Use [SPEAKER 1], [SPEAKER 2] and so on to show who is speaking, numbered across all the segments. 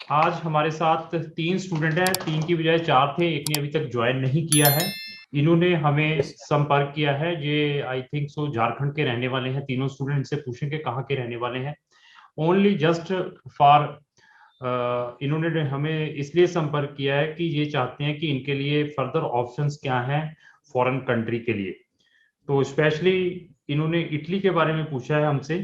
[SPEAKER 1] आज हमारे साथ 3 स्टूडेंट हैं, 3 की बजाय 4 थे, एक ने अभी तक ज्वाइन नहीं किया है। इन्होंने हमें
[SPEAKER 2] यस
[SPEAKER 1] संपर्क किया है। ये आई थिंक सो झारखंड के रहने वाले हैं। तीनों स्टूडेंट इनसे पूछेंगे कहाँ के रहने वाले हैं। ओनली जस्ट फॉर इन्होंने हमें इसलिए संपर्क किया है कि ये चाहते हैं कि इनके लिए फर्दर ऑप्शंस क्या हैं फॉरेन कंट्री के लिए। तो स्पेशली इन्होंने इटली के बारे में पूछा है हमसे।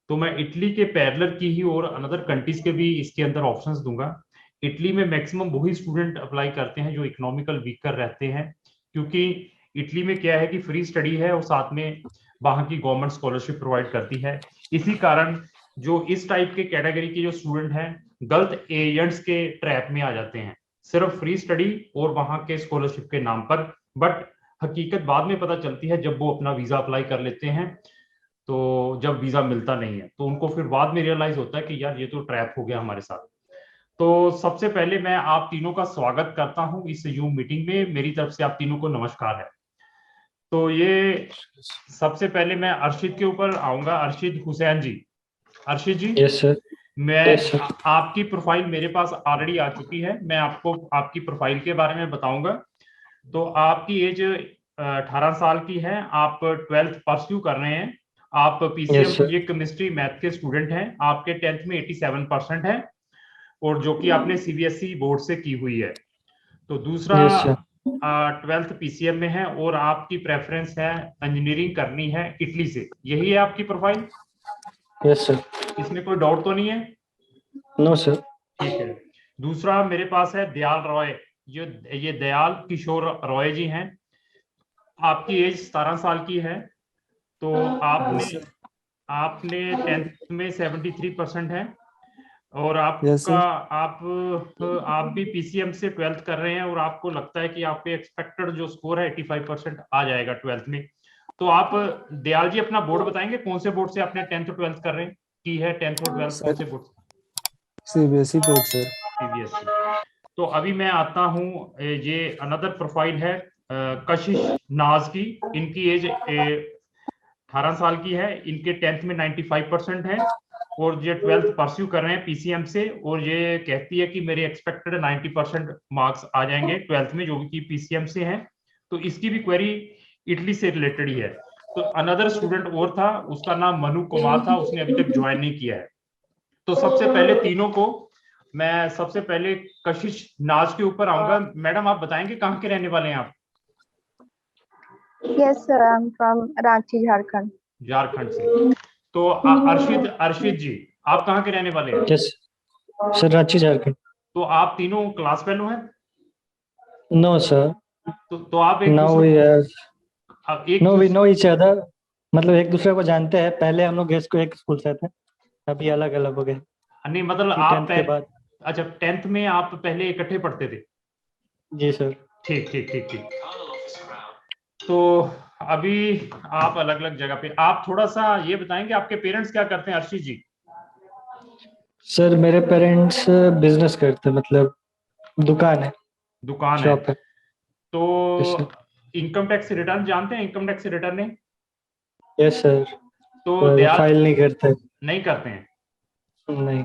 [SPEAKER 1] तो मैं इटली के पैरेलल की ही और अनदर कंट्रीज के भी इसके अंदर ऑप्शंस दूंगा। इटली में मैक्सिमम वही स्टूडेंट अप्लाई करते हैं जो इकोनॉमिकल वीकर रहते हैं, क्योंकि इटली में क्या है कि फ्री स्टडी है और साथ में वहां की गवर्नमेंट स्कॉलरशिप प्रोवाइड करती है। इसी कारण जो इस टाइप के कैटेगरी के जो स्टूडेंट हैं गलत एजेंट्स के ट्रैप में आ जाते हैं, सिर्फ फ्री स्टडी और वहां के स्कॉलरशिप के नाम पर। बट हकीकत बाद में पता चलती है जब वो अपना वीजा अप्लाई कर लेते हैं, तो जब वीजा मिलता नहीं है तो उनको फिर बाद में रियलाइज होता है कि यार ये तो ट्रैप हो गया हमारे साथ। तो सबसे पहले मैं आप तीनों का स्वागत करता हूं इस जूम मीटिंग में। मेरी तरफ से आप तीनों को नमस्कार है। तो ये सबसे पहले मैं अर्शिद के ऊपर आऊंगा। अर्शिद हुसैन जी, अर्शिद जी,
[SPEAKER 2] यस सर। यस
[SPEAKER 1] मैं
[SPEAKER 2] सर।
[SPEAKER 1] आपकी प्रोफाइल मेरे पास ऑलरेडी आ चुकी है। मैं आपको आपकी प्रोफाइल के बारे में बताऊंगा। तो आपकी एज 18 साल की है। आप 12th परस्यू कर रहे हैं। आप PCM
[SPEAKER 2] yes sir.
[SPEAKER 1] Physics chemistry math के स्टूडेंट हैं। आपके 10th में 87% है, और जो कि आपने सीबीएसई बोर्ड से की हुई है। तो दूसरा,
[SPEAKER 2] यस सर।
[SPEAKER 1] 12th पीसीएम में है और आपकी प्रेफरेंस है इंजीनियरिंग करनी है इटली से। यही है आपकी प्रोफाइल?
[SPEAKER 2] Yes sir.
[SPEAKER 1] इसमें कोई डाउट तो नहीं है?
[SPEAKER 2] No sir.
[SPEAKER 1] ठीक है। दूसरा मेरे पास है दयाल रॉय। ये दयाल किशोर रॉय जी हैं। आपकी एज 17 साल की है। तो आपने
[SPEAKER 3] यस सर।
[SPEAKER 1] आपने 10th में 73% है। और
[SPEAKER 3] यस
[SPEAKER 1] आपका
[SPEAKER 3] सर।
[SPEAKER 1] आप भी पीसीएम से 12th कर रहे हैं और आपको लगता है कि आपके एक्सपेक्टेड जो स्कोर है 85% आ जाएगा 12th में। तो आप दयाल जी अपना बोर्ड बताएंगे, कौन से बोर्ड से आपने 10th और 12th कर रहे हैं की है? 10th और 12th कौन
[SPEAKER 3] सर
[SPEAKER 1] से बोर्ड से?
[SPEAKER 3] CBSE board sir.
[SPEAKER 1] सीबीएसई। तो अभी मैं आता हूं, ये अनदर प्रोफाइल है कशिश नाज की। इनकी एज 18 साल की है। इनके 10th में 95% है और ये 12th परस्यू कर रहे हैं पीसीएम से। और ये कहती है कि मेरे एक्सपेक्टेड 90% मार्क्स आ जाएंगे 12th में, जो कि पीसीएम से हैं। तो इसकी भी क्वेरी इटली से रिलेटेड ही है। तो अनदर स्टूडेंट और था, उसका नाम मनु कुमार था, उसने अभी तक ज्वाइन नहीं किया है। तो सबसे पहले तीनों को मैं सबसे पहले कशिश नाज के ऊपर आऊंगा। मैडम आप बताएंगे कहाँ के रहने वाले हैं आप?
[SPEAKER 4] Yes, sir. I'm from Ranchi, Jharkhand.
[SPEAKER 1] Jharkhand से। तो अर्शिद अर्शिद जी, आप कहाँ के रहने वाले हैं?
[SPEAKER 2] Yes sir, Ranchi Jharkhand.
[SPEAKER 1] तो आप तीनों क्लास फेलो हैं?
[SPEAKER 2] No sir.
[SPEAKER 1] तो आप एक
[SPEAKER 2] नाउ
[SPEAKER 1] दूसरे
[SPEAKER 2] वी
[SPEAKER 1] अब एक
[SPEAKER 2] नो वी नो
[SPEAKER 1] दूसरे
[SPEAKER 2] ईच अदर। मतलब एक दूसरे को जानते हैं। पहले हम लोग गेस्ट को एक स्कूल से थे, अभी अलग अलग हो गए
[SPEAKER 1] नहीं, मतलब
[SPEAKER 2] कि
[SPEAKER 1] आप
[SPEAKER 2] 10th के बाद।
[SPEAKER 1] अच्छा, 10th में आप पहले इकट्ठे पढ़ते थे?
[SPEAKER 2] जी सर।
[SPEAKER 1] ठीक ठीक ठीक ठीक। तो अभी आप अलग अलग जगह पे, आप थोड़ा सा ये बताएंगे आपके पेरेंट्स क्या करते हैं अर्शिद जी?
[SPEAKER 2] सर मेरे पेरेंट्स बिजनेस करते हैं, मतलब दुकान है,
[SPEAKER 1] दुकान है।
[SPEAKER 2] शॉप है।
[SPEAKER 1] तो
[SPEAKER 2] yes sir.
[SPEAKER 1] Income tax return जानते हैं? इनकम टैक्स रिटर्न है?
[SPEAKER 2] Yes sir.
[SPEAKER 1] तो
[SPEAKER 2] पर
[SPEAKER 1] दयाल
[SPEAKER 2] फाइल नहीं करते।
[SPEAKER 1] नहीं करते हैं?
[SPEAKER 2] नहीं।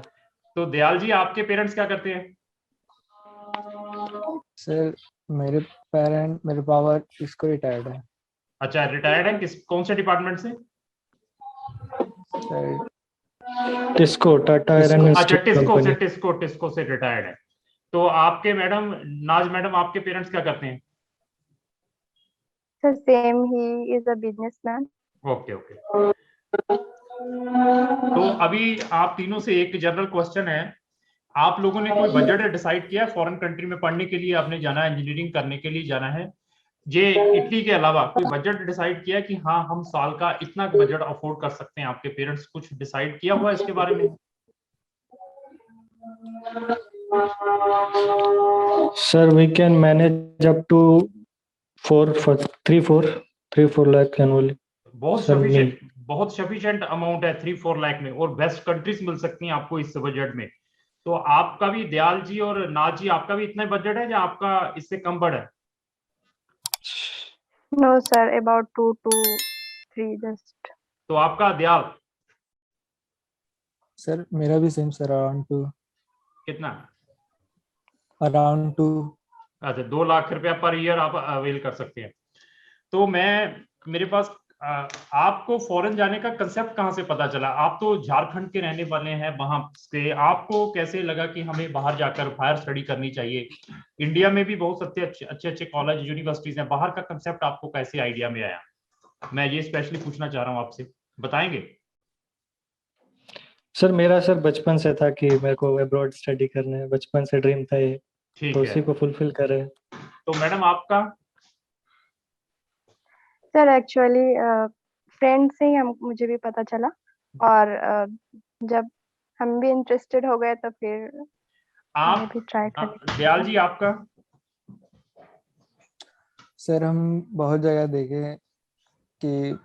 [SPEAKER 1] तो दयाल जी आपके पेरेंट्स क्या करते हैं?
[SPEAKER 3] सर मेरे पापा इसको रिटायर्ड है
[SPEAKER 1] अच्छा, रिटायर्ड है। कौन से डिपार्टमेंट से?
[SPEAKER 3] सर।
[SPEAKER 2] टिस्को, टाटा आयरन
[SPEAKER 3] इसको
[SPEAKER 2] एंड
[SPEAKER 1] अच्छा,
[SPEAKER 2] स्टील कंपनी।
[SPEAKER 1] टिस्को से रिटायर्ड है। तो आपके मैडम, नाज मैडम, आपके पेरेंट्स क्या करते हैं?
[SPEAKER 4] Sir, same. He is a businessman.
[SPEAKER 1] Okay okay. तो अभी आप तीनों से एक जनरल क्वेश्चन है। आप लोगों ने कोई बजट डिसाइड किया फॉरेन कंट्री में पढ़ने के लिए? आपने जाना है, इंजीनियरिंग करने के लिए जाना है, ये इटली के अलावा कोई बजट डिसाइड किया कि हाँ हम साल का इतना बजट अफोर्ड कर सकते हैं? आपके पेरेंट्स कुछ डिसाइड किया हुआ है इसके बारे में?
[SPEAKER 2] Sir we can manage up to 3-4 lakh annually.
[SPEAKER 1] बहुत
[SPEAKER 2] सर मी
[SPEAKER 1] सफिशिएंट, बहुत सफिशिएंट अमाउंट है 3-4 लाख में, और बेस्ट कंट्रीज मिल सकती हैं आपको इस बजट में। तो आपका भी, दयाल जी और नाज जी, आपका भी इतना बजट है या आपका इससे कम बड़ा है?
[SPEAKER 4] No, sir. About 2 to 3 just.
[SPEAKER 1] तो आपका दयाल?
[SPEAKER 3] सर मेरा भी सेम सर, अराउंड टू।
[SPEAKER 1] कितना?
[SPEAKER 3] अराउंड 2।
[SPEAKER 1] अच्छा, 2 लाख रुपया पर ईयर आप अवेल कर सकते हैं। तो मेरे पास आपको फॉरेन जाने का कंसेप्ट कहाँ से पता चला? आप तो झारखंड के रहने वाले हैं, वहां से आपको कैसे लगा कि हमें बाहर जाकर हायर स्टडी करनी चाहिए? इंडिया में भी बहुत अच्छे कॉलेज यूनिवर्सिटीज हैं, बाहर का कंसेप्ट आपको कैसे आइडिया में आया? मैं ये स्पेशली पूछना चाह रहा हूँ आपसे, बताएंगे?
[SPEAKER 2] सर मेरा सर बचपन से था कि मेरे को अब्रॉड स्टडी करना है, बचपन से ड्रीम था ये,
[SPEAKER 1] ठीक
[SPEAKER 2] तो
[SPEAKER 1] है।
[SPEAKER 2] उसी को फुलफिल कर रहे हैं।
[SPEAKER 1] तो मैडम आपका?
[SPEAKER 4] सर एक्चुअली फ्रेंड से ही मुझे भी पता चला, और जब हम भी इंटरेस्टेड हो गए तो फिर हमें भी ट्राई करने।
[SPEAKER 1] दयाल जी आपका?
[SPEAKER 3] सर हम बहुत जगह देखे कि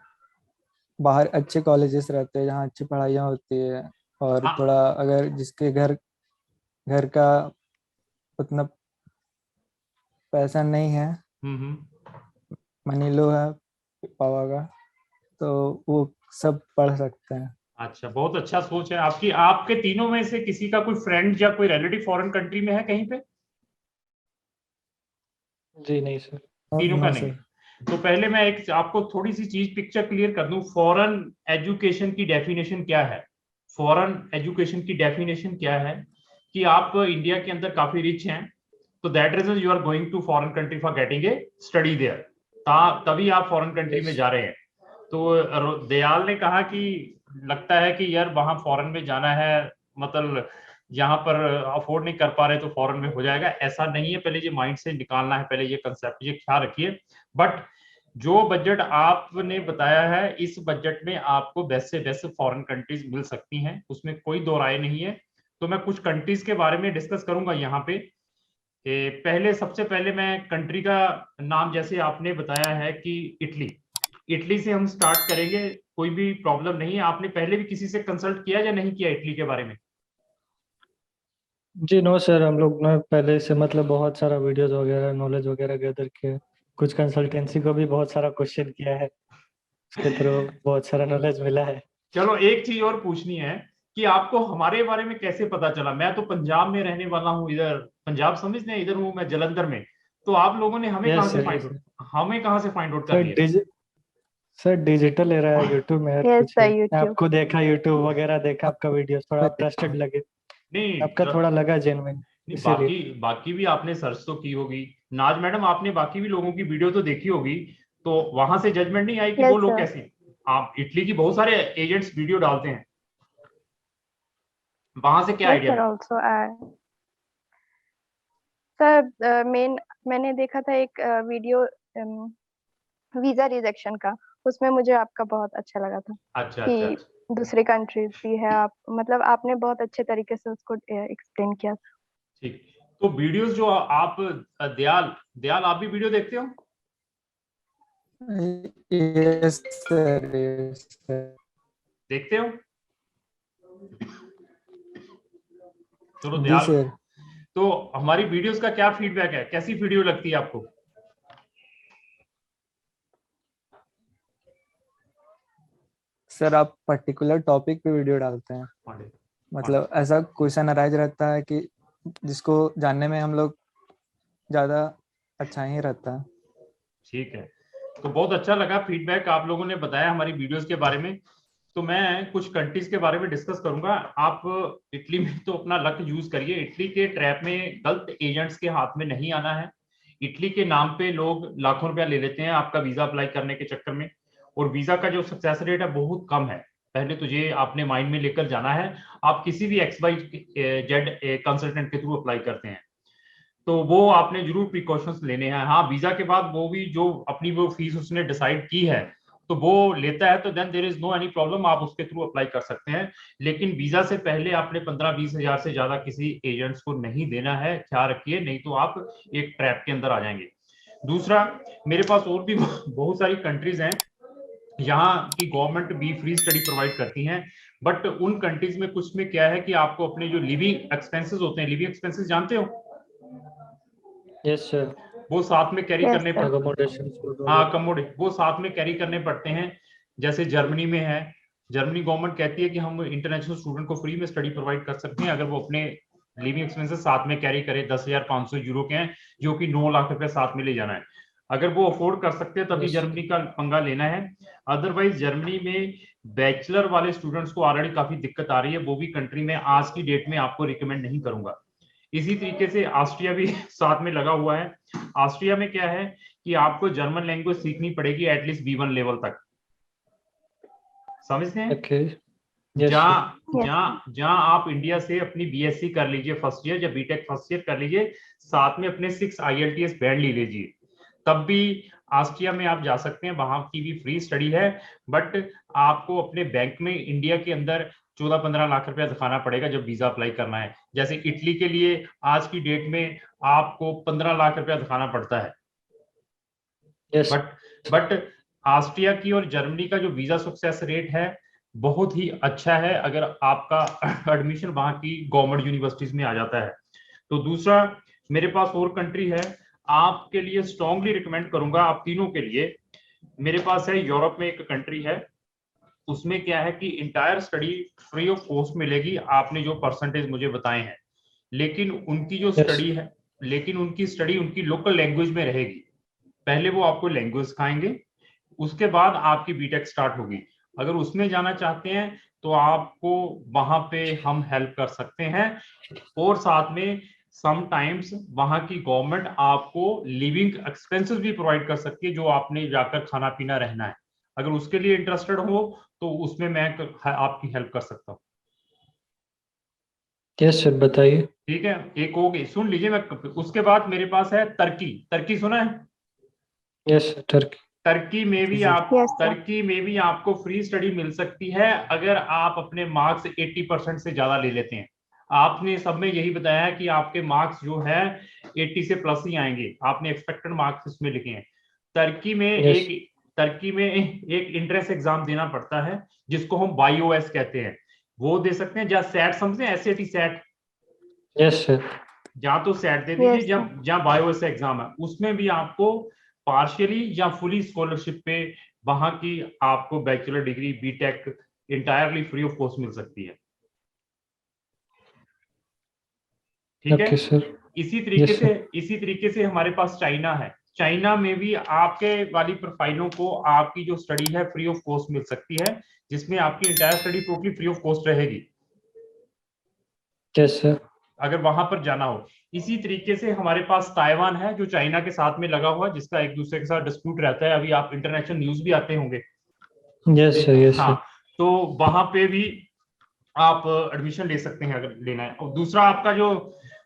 [SPEAKER 3] बाहर अच्छे कॉलेजेस रहते हैं जहाँ अच्छी पढ़ाइयाँ होती है, और
[SPEAKER 1] हाँ।
[SPEAKER 3] थोड़ा अगर जिसके घर का उतना पैसा नहीं है, मनी लो है पापा का, तो वो सब पढ़ सकते हैं।
[SPEAKER 1] अच्छा, बहुत अच्छा सोच है आपकी। आपके तीनों में से किसी का कोई फ्रेंड या कोई रिलेटिव फॉरेन कंट्री में है कहीं पे?
[SPEAKER 2] जी नहीं सर।
[SPEAKER 1] तीनों का
[SPEAKER 3] नो
[SPEAKER 1] नहीं।
[SPEAKER 3] सर।
[SPEAKER 1] तो पहले मैं एक आपको थोड़ी सी चीज पिक्चर क्लियर कर दूं। फॉरेन एजुकेशन की डेफिनेशन क्या है? फॉरेन एजुकेशन की डेफिनेशन क्या है कि आप इंडिया के अंदर काफी रिच हैं, तो that reason you are going to foreign country for getting a study there, तभी आप फॉरेन कंट्री में जा रहे हैं। तो दयाल ने कहा कि लगता है कि यार वहां फॉरेन में जाना है, मतलब यहाँ पर अफोर्ड नहीं कर पा रहे तो फॉरेन में हो जाएगा, ऐसा नहीं है। पहले ये माइंड से निकालना है, पहले ये कंसेप्ट ये ख्याल रखिए। बट जो बजट आपने बताया है, इस बजट में आपको बेस्ट से बेस्ट फॉरेन कंट्रीज मिल सकती हैं, उसमें कोई दो राय नहीं है। तो मैं कुछ कंट्रीज के बारे में डिस्कस करूंगा यहाँ पे। पहले सबसे पहले मैं कंट्री का नाम, जैसे आपने बताया है कि इटली, इटली से हम स्टार्ट करेंगे। कोई भी प्रॉब्लम नहीं है। आपने पहले भी किसी से कंसल्ट किया या नहीं किया इटली के बारे में?
[SPEAKER 2] जी नो सर, हम लोग ने पहले से मतलब बहुत सारा वीडियोस वगैरह नॉलेज वगैरह गैदर किया, कुछ कंसल्टेंसी को भी बहुत सारा क्वेश्चन किया है, उसके थ्रू बहुत सारा नॉलेज मिला है।
[SPEAKER 1] चलो एक चीज और पूछनी है कि आपको हमारे बारे में कैसे पता चला? मैं तो पंजाब में रहने वाला हूँ, इधर पंजाब समझते हैं, इधर हूँ मैं जलंधर में। तो आप लोगों ने हमें कहाँ
[SPEAKER 2] यस
[SPEAKER 1] से
[SPEAKER 2] sir,
[SPEAKER 1] find
[SPEAKER 2] yes
[SPEAKER 1] out
[SPEAKER 2] sir.
[SPEAKER 1] हमें कहाँ से फाइंड आउट कर लिया?
[SPEAKER 2] सर डिजिटल एरा है, यूट्यूब में हर
[SPEAKER 4] यस
[SPEAKER 2] कुछ
[SPEAKER 4] सर,
[SPEAKER 2] है।
[SPEAKER 4] यूट्यूब।
[SPEAKER 2] आपको देखा, यूट्यूब वगैरह देखा, आपका वीडियो थोड़ा ट्रस्टेड लगे, आपका
[SPEAKER 1] नहीं
[SPEAKER 2] थोड़ा लगा जेन्युइन,
[SPEAKER 1] नहीं,
[SPEAKER 2] इसीलिए।
[SPEAKER 1] बाकी भी आपने सर्च तो की होगी। नाज मैडम, आपने बाकी भी लोगों की वीडियो तो देखी होगी, तो वहां से जजमेंट नहीं आई कि वो
[SPEAKER 4] यस
[SPEAKER 1] लोग
[SPEAKER 4] सर।
[SPEAKER 1] कैसे? आप इटली की बहुत सारे एजेंट्स वीडियो डालते हैं, वहां से क्या
[SPEAKER 4] yes
[SPEAKER 1] idea?
[SPEAKER 4] Sir, also sir मैंने देखा था एक वीडियो वीजा रिजेक्शन का, उसमें मुझे आपका बहुत अच्छा लगा था
[SPEAKER 1] अच्छा अच्छा
[SPEAKER 4] कि
[SPEAKER 1] अच्छा।
[SPEAKER 4] दूसरे कंट्रीज भी है। आप मतलब आपने बहुत अच्छे तरीके से उसको एक्सप्लेन किया था।
[SPEAKER 1] ठीक। तो वीडियोस जो आप दयाल दयाल आप भी वीडियो देखते हो?
[SPEAKER 3] Yes sir, yes sir.
[SPEAKER 1] देखते हो? चलो
[SPEAKER 3] जी
[SPEAKER 1] दयाल,
[SPEAKER 3] सर।
[SPEAKER 1] तो हमारी वीडियोस का क्या फीडबैक है? कैसी वीडियो लगती है आपको?
[SPEAKER 3] सर आप पर्टिकुलर टॉपिक पे वीडियो डालते हैं, मतलब ऐसा क्वेश्चन अराइज रहता है कि जिसको जानने में हम लोग ज़्यादा अच्छा ही रहता है।
[SPEAKER 1] ठीक है, तो बहुत अच्छा लगा फीडबैक आप लोगों ने बताया हमारी वीडियोस के बारे में। तो मैं कुछ कंट्रीज के बारे में डिस्कस करूंगा। आप इटली में तो अपना लक यूज करिए, इटली के ट्रैप में गलत एजेंट्स के हाथ में नहीं आना है। इटली के नाम पे लोग लाखों रुपया ले लेते हैं आपका वीजा अप्लाई करने के चक्कर में, और वीजा का जो सक्सेस रेट है बहुत कम है। पहले तुझे आपने माइंड में लेकर जाना है। आप किसी भी XYZ कंसल्टेंट के थ्रू अप्लाई करते हैं तो वो आपने जरूर प्रिकॉशंस लेने हैं। हाँ, वीजा के बाद वो भी जो अपनी वो फीस उसने डिसाइड की है तो वो लेता है, तो then there is no any problem, आप उसके थ्रू अप्लाई कर सकते हैं। लेकिन वीजा से पहले आपने 15-20 हजार से ज्यादा किसी एजेंट्स को नहीं देना है, ख्याल रखिए, नहीं तो आप एक ट्रैप के अंदर आ जाएंगे। दूसरा, मेरे पास और भी बहुत सारी कंट्रीज हैं यहाँ की गवर्नमेंट भी फ्री स्टडी प्रोवाइड करती हैं, बट उन कंट्रीज में कुछ में क्या है कि आपको अपने जो लिविंग एक्सपेंसेस होते हैं, लिविंग एक्सपेंसेस जानते हो,
[SPEAKER 2] यस सर।
[SPEAKER 1] वो साथ में कैरी
[SPEAKER 4] यस
[SPEAKER 1] करने
[SPEAKER 4] सर।
[SPEAKER 1] पड़ते।
[SPEAKER 2] अकोमोडेशन
[SPEAKER 1] हाँ,
[SPEAKER 2] वगैरह।
[SPEAKER 1] कमोडिटी वो साथ में कैरी करने पड़ते हैं। जैसे जर्मनी में है, जर्मनी गवर्नमेंट कहती है कि हम इंटरनेशनल स्टूडेंट को फ्री में स्टडी प्रोवाइड कर सकते हैं अगर वो अपने लिविंग एक्सपेंसेस साथ में कैरी करे, 10,500 यूरो के हैं, जो कि 9 लाख रुपए साथ में ले जाना है। अगर वो अफोर्ड कर सकते हैं तभी जर्मनी का पंगा लेना है। अदरवाइज जर्मनी में बैचलर वाले स्टूडेंट्स को ऑलरेडी काफी दिक्कत आ रही है, वो भी कंट्री में आज की डेट में आपको रिकमेंड नहीं करूंगा। इसी तरीके से ऑस्ट्रिया भी साथ में लगा हुआ है। ऑस्ट्रिया में क्या है कि आपको जर्मन लैंग्वेज सीखनी पड़ेगी एटलीस्ट B1 लेवल तक, समझते हैं? जहां आप इंडिया से अपनी BSc कर लीजिए फर्स्ट ईयर या बीटेक फर्स्ट ईयर कर लीजिए, साथ में अपने 6 IELTS बैंड ले लीजिए, तब भी ऑस्ट्रिया में आप जा सकते हैं। वहां की भी फ्री स्टडी है, बट आपको अपने बैंक में इंडिया के अंदर 14-15 लाख रुपया दिखाना पड़ेगा जब वीजा अप्लाई करना है। जैसे इटली के लिए आज की डेट में आपको 15 लाख रुपया दिखाना पड़ता है। बट ऑस्ट्रिया की और जर्मनी का जो वीजा सक्सेस रेट है बहुत ही अच्छा है, अगर आपका एडमिशन वहां की गवर्नमेंट यूनिवर्सिटीज में आ जाता है तो। दूसरा मेरे पास और कंट्री है, आपके लिए स्ट्रांगली रिकमेंड करूंगा, आप तीनों के लिए। मेरे पास है यूरोप में एक कंट्री है, उसमें क्या है कि entire study free of cost मिलेगी, आपने जो परसेंटेज मुझे बताए हैं, लेकिन उनकी जो स्टडी है, लेकिन उनकी स्टडी उनकी लोकल लैंग्वेज में रहेगी। पहले वो आपको लैंग्वेज सिखाएंगे, उसके बाद आपकी बीटेक स्टार्ट होगी। अगर उसमें जाना चाहते हैं तो आपको वहां पे हम हेल्प कर सकते हैं, और साथ में समटाइम्स वहां की गवर्नमेंट आपको लिविंग एक्सपेंसेस भी प्रोवाइड कर सकती है, जो आपने जाकर खाना पीना रहना है। अगर उसके लिए इंटरेस्टेड हो तो उसमें मैं आपकी हेल्प कर सकता हूँ।
[SPEAKER 2] यस सर, बताइए।
[SPEAKER 1] ठीक है, एक हो गई, सुन लीजिए। मैं उसके बाद मेरे पास है टर्की। टर्की सुना है?
[SPEAKER 2] Yes Turkey.
[SPEAKER 1] टर्की में भी आपको फ्री स्टडी मिल सकती है अगर आप अपने मार्क्स 80% से ज्यादा ले लेते हैं। आपने सब में यही बताया है कि आपके मार्क्स जो है 80 से प्लस ही आएंगे, आपने एक्सपेक्टेड मार्क्स इसमें लिखे हैं। टर्की में एक इंट्रेंस एग्जाम देना पड़ता है जिसको हम YOS कहते हैं, वो दे सकते हैं। जहाँ सैट समझते हैं, SAT सैट,
[SPEAKER 2] यस सर,
[SPEAKER 1] जहाँ तो सैट दे दीजिए, जहाँ YOS एग्जाम है उसमें भी आपको पार्शियली या फुली स्कॉलरशिप पे वहां की आपको bachelor degree BTech entirely free of cost मिल सकती है। ठीक है सर। इसी तरीके से हमारे पास चाइना है। चाइना में भी आपके वाली प्रोफाइलों को आपकी जो स्टडी है फ्री ऑफ कॉस्ट मिल सकती है, जिसमें आपकी entire study totally free of cost रहेगी।
[SPEAKER 2] यस सर,
[SPEAKER 1] अगर वहां पर जाना हो। इसी तरीके से हमारे पास ताइवान है जो चाइना के साथ में लगा हुआ, जिसका एक दूसरे के साथ डिस्प्यूट रहता है। अभी आप इंटरनेशनल न्यूज भी आते होंगे।
[SPEAKER 2] यस सर, यस
[SPEAKER 1] हाँ,
[SPEAKER 2] सर।
[SPEAKER 1] तो वहां पे भी आप एडमिशन ले सकते हैं अगर लेना है। और दूसरा आपका जो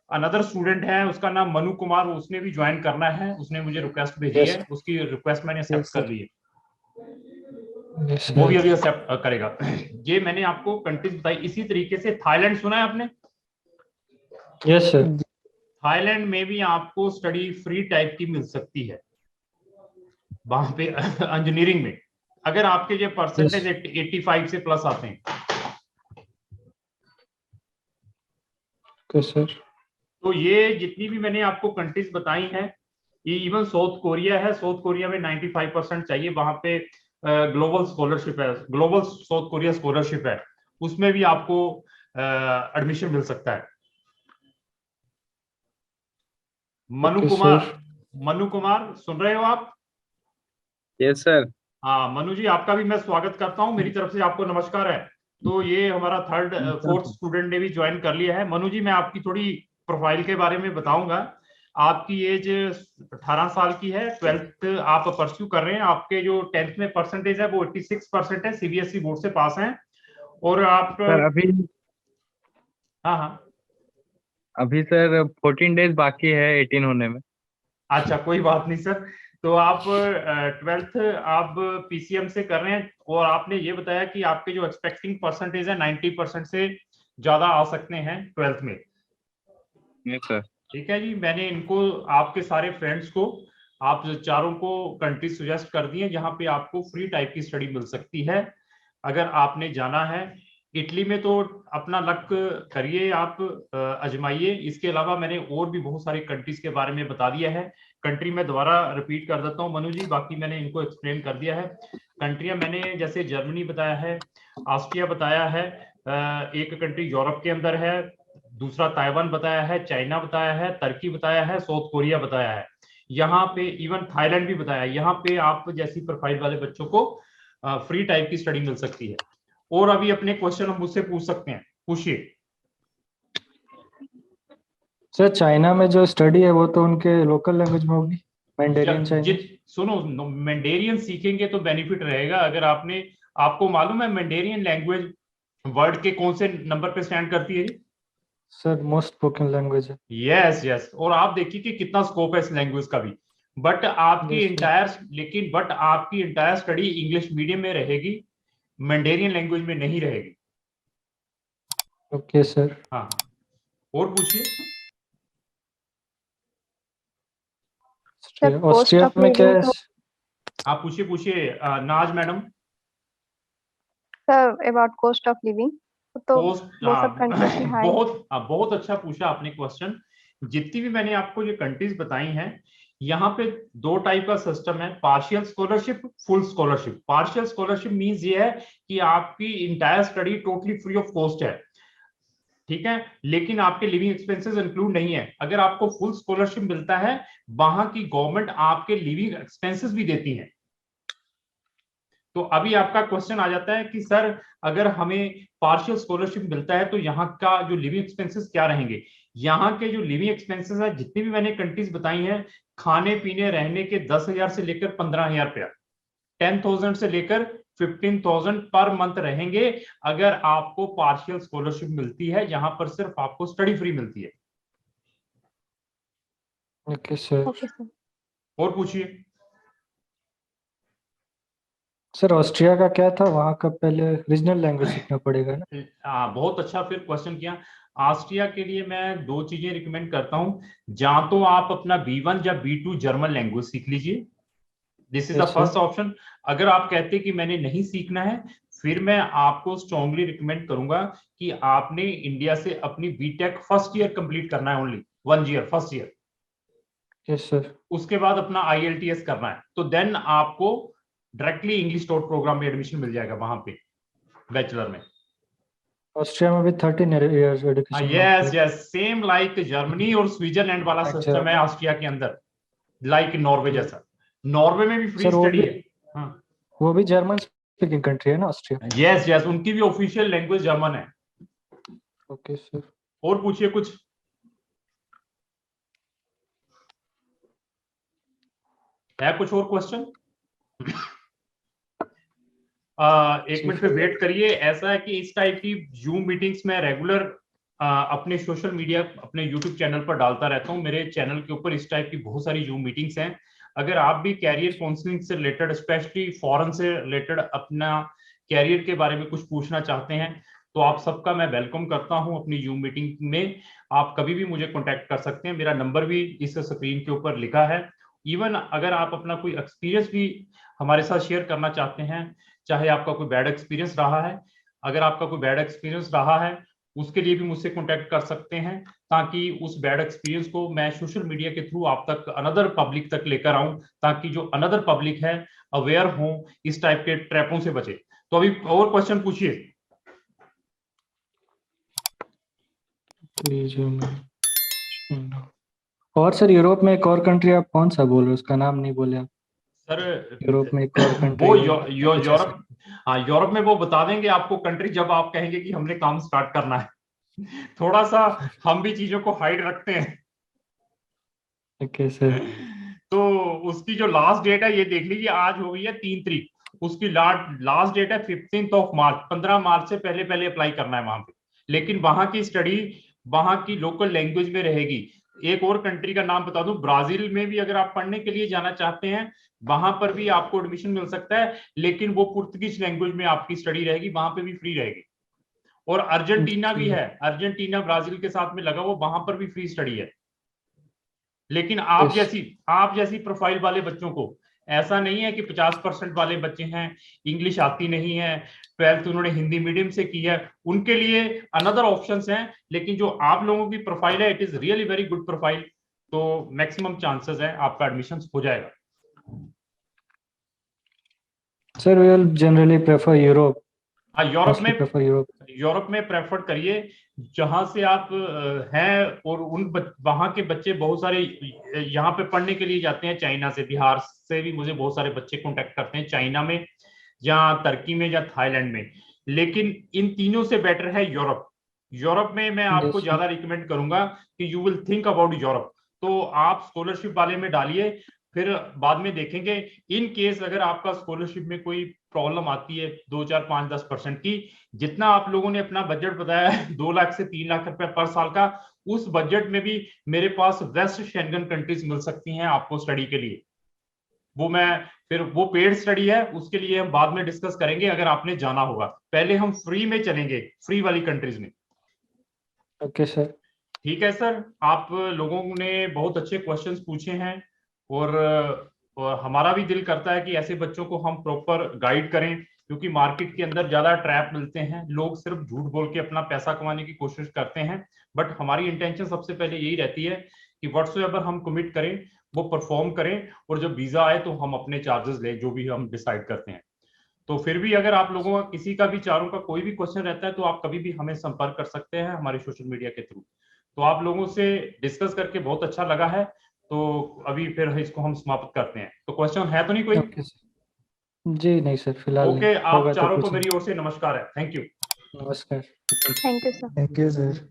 [SPEAKER 1] अनदर स्टूडेंट है उसका नाम मनु कुमार, उसने भी ज्वाइन करना है, उसने मुझे रिक्वेस्ट भेजी है, उसकी रिक्वेस्ट मैंने एक्सेप्ट कर ली है, वो भी अभी एक्सेप्ट करेगा। ये मैंने आपको कंट्रीज बताई। इसी तरीके से थाईलैंड सुना है आपने?
[SPEAKER 2] Yes sir.
[SPEAKER 1] थाईलैंड में भी आपको स्टडी फ्री टाइप की मिल सकती है वहां पे इंजीनियरिंग में, अगर आपके जो परसेंटेज 85 से प्लस आते हैं।
[SPEAKER 2] सर,
[SPEAKER 1] तो ये जितनी भी मैंने आपको कंट्रीज बताई हैं, ये इवन साउथ कोरिया है। साउथ कोरिया में 95% चाहिए, वहां पे ग्लोबल स्कॉलरशिप है, ग्लोबल साउथ कोरिया स्कॉलरशिप है, उसमें भी आपको एडमिशन मिल सकता है। मनु कुमार सुन रहे हो आप?
[SPEAKER 5] Yes sir.
[SPEAKER 1] हाँ मनु जी, आपका भी मैं स्वागत करता हूँ, मेरी तरफ से आपको नमस्कार है। तो ये हमारा फोर्थ स्टूडेंट ने भी ज्वाइन कर लिया है। मनु जी, मैं आपकी थोड़ी प्रोफाइल के बारे में बताऊंगा। आपकी एज 18 साल की है, 12th आप परस्यू कर रहे हैं, आपके जो 10th में परसेंटेज है वो 86% है, CBSE बोर्ड से पास हैं। और आप
[SPEAKER 5] सर अभी
[SPEAKER 1] हाँ
[SPEAKER 5] अभी सर 14 डेज बाकी है 18 होने में।
[SPEAKER 1] अच्छा, कोई बात नहीं सर। तो आप 12th आप PCM से कर रहे हैं, और आपने ये बताया कि आपके जो एक्सपेक्टिंग परसेंटेज है 90% से ज्यादा आ सकते हैं 12th में।
[SPEAKER 5] Yes sir.
[SPEAKER 1] ठीक है जी, मैंने इनको आपके सारे फ्रेंड्स को, आप चारों को कंट्री सजेस्ट कर दिए जहां पे आपको फ्री टाइप की स्टडी मिल सकती है अगर आपने जाना है। इटली में तो अपना लक करिए, आप आजमाइए। इसके अलावा मैंने और भी बहुत सारी कंट्रीज के बारे में बता दिया है। कंट्री में दोबारा रिपीट कर देता हूँ मनु जी, बाकी मैंने इनको एक्सप्लेन कर दिया है। कंट्रियां मैंने जैसे जर्मनी बताया है, ऑस्ट्रिया बताया है, एक कंट्री यूरोप के अंदर है, दूसरा ताइवान बताया है, चाइना बताया है, तुर्की बताया है, साउथ कोरिया बताया है, यहाँ पे इवन थाईलैंड भी बताया है। यहाँ पे आप जैसी प्रोफाइल वाले बच्चों को फ्री टाइप की स्टडी मिल सकती है। और अभी अपने क्वेश्चन हम मुझसे पूछ सकते हैं, पूछिए।
[SPEAKER 2] सर चाइना में जो स्टडी है वो तो उनके लोकल लैंग्वेज में होगी, मैंडेरियन चाइनीज।
[SPEAKER 1] सुनो, मैंडेरियन सीखेंगे तो बेनिफिट रहेगा। अगर आपको मालूम है मैंडेरियन लैंग्वेज वर्ल्ड के कौन से नंबर पे स्टैंड करती है?
[SPEAKER 2] सर मोस्ट स्पोकन लैंग्वेज है।
[SPEAKER 1] यस यस, और आप देखिए कि कितना स्कोप है इस लैंग्वेज का भी। बट आपकी इंटायर स्टडी इंग्लिश मीडियम में रहेगी, मैंडेरियन लैंग्वेज में नहीं रहेगी।
[SPEAKER 2] Okay sir.
[SPEAKER 1] हाँ, और पूछिए।
[SPEAKER 2] ऑस्ट्रिया में क्या है?
[SPEAKER 1] आप पूछिए नाज madam.
[SPEAKER 4] Sir about cost of living, तो
[SPEAKER 1] कॉस्ट,
[SPEAKER 4] वो सब कंट्रीज में हाई।
[SPEAKER 1] बहुत अच्छा पूछा आपने क्वेश्चन। जितनी भी मैंने आपको ये कंट्रीज बताई हैं, यहाँ पे दो टाइप का सिस्टम है, partial scholarship, full scholarship. Partial scholarship means ये है कि आपकी entire study totally free of cost है, ठीक है, लेकिन आपके लिविंग एक्सपेंसेस इंक्लूड नहीं है। अगर आपको फुल स्कॉलरशिप मिलता है, वहां की गवर्नमेंट आपके लिविंग एक्सपेंसेस भी देती है। तो अभी आपका क्वेश्चन आ जाता है कि सर अगर हमें पार्शियल स्कॉलरशिप मिलता है तो यहाँ का जो लिविंग एक्सपेंसेस क्या रहेंगे? यहाँ के जो लिविंग एक्सपेंसेस है, जितनी भी मैंने कंट्रीज बताई हैं, खाने पीने रहने के 10,000 से लेकर 15,000 रुपया, 10,000 से लेकर 15,000 पर मंथ रहेंगे अगर आपको पार्शियल स्कॉलरशिप मिलती है। यहाँ पर सिर्फ आपको स्टडी फ्री मिलती है।
[SPEAKER 2] Okay sir.
[SPEAKER 1] और पूछिए।
[SPEAKER 2] सर ऑस्ट्रिया का क्या था, वहाँ का पहले रीजनल लैंग्वेज सीखना पड़ेगा ना?
[SPEAKER 1] बहुत अच्छा फिर क्वेश्चन किया। ऑस्ट्रिया के लिए मैं दो चीजें रिकमेंड करता हूँ। जहां तो आप अपना B1 या B2 जर्मन लैंग्वेज सीख लीजिए, this is the first option. अगर आप कहते कि मैंने नहीं सीखना है, फिर मैं आपको स्ट्रांगली रिकमेंड करूंगा कि आपने इंडिया से अपनी बीटेक फर्स्ट ईयर कंप्लीट करना है, only 1 year, first year.
[SPEAKER 2] Yes sir.
[SPEAKER 1] उसके बाद अपना IELTS करना है, तो देन आपको डायरेक्टली इंग्लिश टॉट प्रोग्राम में एडमिशन मिल जाएगा वहां पे, बैचलर में।
[SPEAKER 2] ऑस्ट्रिया में भी 13 years education.
[SPEAKER 1] Yes yes, same like Germany और स्विट्जरलैंड वाला सिस्टम है ऑस्ट्रिया के अंदर, लाइक नॉर्वे जैसा। नॉर्वे में भी फ्री स्टडी है। हाँ,
[SPEAKER 2] वो भी जर्मन स्पीकिंग कंट्री है ना ऑस्ट्रिया?
[SPEAKER 1] यस यस, उनकी भी ऑफिशियल लैंग्वेज जर्मन है।
[SPEAKER 2] Okay sir.
[SPEAKER 1] और पूछिए कुछ। है कुछ और क्वेश्चन? एक मिनट पे वेट करिए। ऐसा है कि इस टाइप की जूम मीटिंग्स में रेगुलर अपने सोशल मीडिया, अपने यूट्यूब चैनल पर डालता रहता हूं। मेरे चैनल के ऊपर इस टाइप की बहुत सारी जूम मीटिंग्स हैं। अगर आप भी कैरियर काउंसलिंग से रिलेटेड, स्पेशली फॉरेन से रिलेटेड, अपना कैरियर के बारे में कुछ पूछना चाहते हैं, तो आप सबका मैं वेलकम करता हूं अपनी जूम मीटिंग में। आप कभी भी मुझे कॉन्टेक्ट कर सकते हैं, मेरा नंबर भी इस स्क्रीन के ऊपर लिखा है। इवन अगर आप अपना कोई एक्सपीरियंस भी हमारे साथ शेयर करना चाहते हैं, चाहे आपका कोई बैड एक्सपीरियंस रहा है, अगर आपका कोई बैड एक्सपीरियंस रहा है, उसके लिए भी मुझसे कांटेक्ट कर सकते हैं, ताकि उस बैड एक्सपीरियंस को मैं सोशल मीडिया के थ्रू आप तक, अनदर पब्लिक तक लेकर आऊं, ताकि जो अनदर पब्लिक है अवेयर हो, इस टाइप के ट्रैपों से बचे। तो अभी और क्वेश्चन पूछिए।
[SPEAKER 2] और सर यूरोप में एक और कंट्री आप कौन सा बोल रहे हो, उसका नाम नहीं बोले आप?
[SPEAKER 1] सर
[SPEAKER 2] यूरोप में एक और कंट्री,
[SPEAKER 1] वो यूरोप, हाँ यूरोप में वो बता देंगे आपको कंट्री जब आप कहेंगे कि हमने काम स्टार्ट करना है। थोड़ा सा हम भी चीजों को हाइड रखते हैं।
[SPEAKER 2] Okay sir.
[SPEAKER 1] तो उसकी जो लास्ट डेट है ये देख लीजिए, आज हो गई है 3 तारीख, उसकी लास्ट डेट है 15 मार्च। 15 मार्च से पहले पहले अप्लाई करना है वहां पे। लेकिन वहां की स्टडी वहां की लोकल लैंग्वेज में रहेगी। एक और कंट्री का नाम बता दूं, ब्राजील में भी अगर आप पढ़ने के लिए जाना चाहते हैं, वहां पर भी आपको एडमिशन मिल सकता है, लेकिन वो पुर्तगीज लैंग्वेज में आपकी स्टडी रहेगी, वहां पे भी फ्री रहेगी। और अर्जेंटीना भी है, अर्जेंटीना ब्राजील के साथ में लगा हुआ, वहां पर भी फ्री स्टडी है। लेकिन आप जैसी प्रोफाइल वाले बच्चों को ऐसा नहीं है कि 50% वाले बच्चे हैं इंग्लिश आती नहीं है, 12th उन्होंने हिंदी मीडियम से की है, उनके लिए अनदर ऑप्शंस हैं। लेकिन जो आप लोगों की प्रोफाइल है, it is really very good profile, तो मैक्सिमम चांसेस है आपका एडमिशन हो जाएगा।
[SPEAKER 2] Sir we will generally prefer Europe.
[SPEAKER 1] Europe में प्रेफर करिए। जहां से आप हैं, और वहां के बच्चे बहुत सारे यहाँ पे पढ़ने के लिए जाते हैं। चाइना से, बिहार से भी मुझे बहुत सारे बच्चे कांटेक्ट करते हैं, चाइना में या तुर्की में या थाईलैंड में। लेकिन इन तीनों से बेटर है यूरोप। यूरोप में मैं आपको ज्यादा रिकमेंड करूंगा कि you will think about Europe. तो आप स्कॉलरशिप वाले में डालिए, फिर बाद में देखेंगे। इन केस अगर आपका स्कॉलरशिप में कोई प्रॉब्लम आती है 2, 4, 5, 10% की, जितना आप लोगों ने अपना बजट बताया है 2 लाख से 3 लाख रुपए पर साल का, उस बजट में भी मेरे पास वेस्ट शेंगन कंट्रीज मिल सकती हैं आपको स्टडी के लिए। वो पेड स्टडी है, उसके लिए हम बाद में डिस्कस करेंगे अगर आपने जाना होगा। पहले हम फ्री में चलेंगे, फ्री वाली कंट्रीज में।
[SPEAKER 2] Okay sir.
[SPEAKER 1] ठीक है सर, आप लोगों ने बहुत अच्छे क्वेश्चंस पूछे हैं, और हमारा भी दिल करता है कि ऐसे बच्चों को हम प्रॉपर गाइड करें, क्योंकि मार्केट के अंदर ज्यादा ट्रैप मिलते हैं। लोग सिर्फ झूठ बोल के अपना पैसा कमाने की कोशिश करते हैं, बट हमारी इंटेंशन सबसे पहले यही रहती है कि व्हाट्सएवर हम कमिट करें वो परफॉर्म करें, और जब वीजा आए तो हम अपने चार्जेस लें जो भी हम डिसाइड करते हैं। तो फिर भी अगर आप लोगों का किसी का भी चारों का कोई भी क्वेश्चन रहता है तो आप कभी भी हमें संपर्क कर सकते हैं हमारे सोशल मीडिया के थ्रू। तो आप लोगों से डिस्कस करके बहुत अच्छा लगा है। तो अभी फिर इसको हम समाप्त करते हैं। तो क्वेश्चन है तो नहीं कोई?
[SPEAKER 2] Okay sir. जी नहीं सर, फिलहाल
[SPEAKER 1] ओके,
[SPEAKER 2] नहीं।
[SPEAKER 1] आप
[SPEAKER 2] होगा तो
[SPEAKER 1] चारों को
[SPEAKER 2] पूछेंगे।
[SPEAKER 1] मेरी ओर से नमस्कार है। Thank you.
[SPEAKER 2] नमस्कार।
[SPEAKER 4] Thank you sir.
[SPEAKER 3] Thank you sir.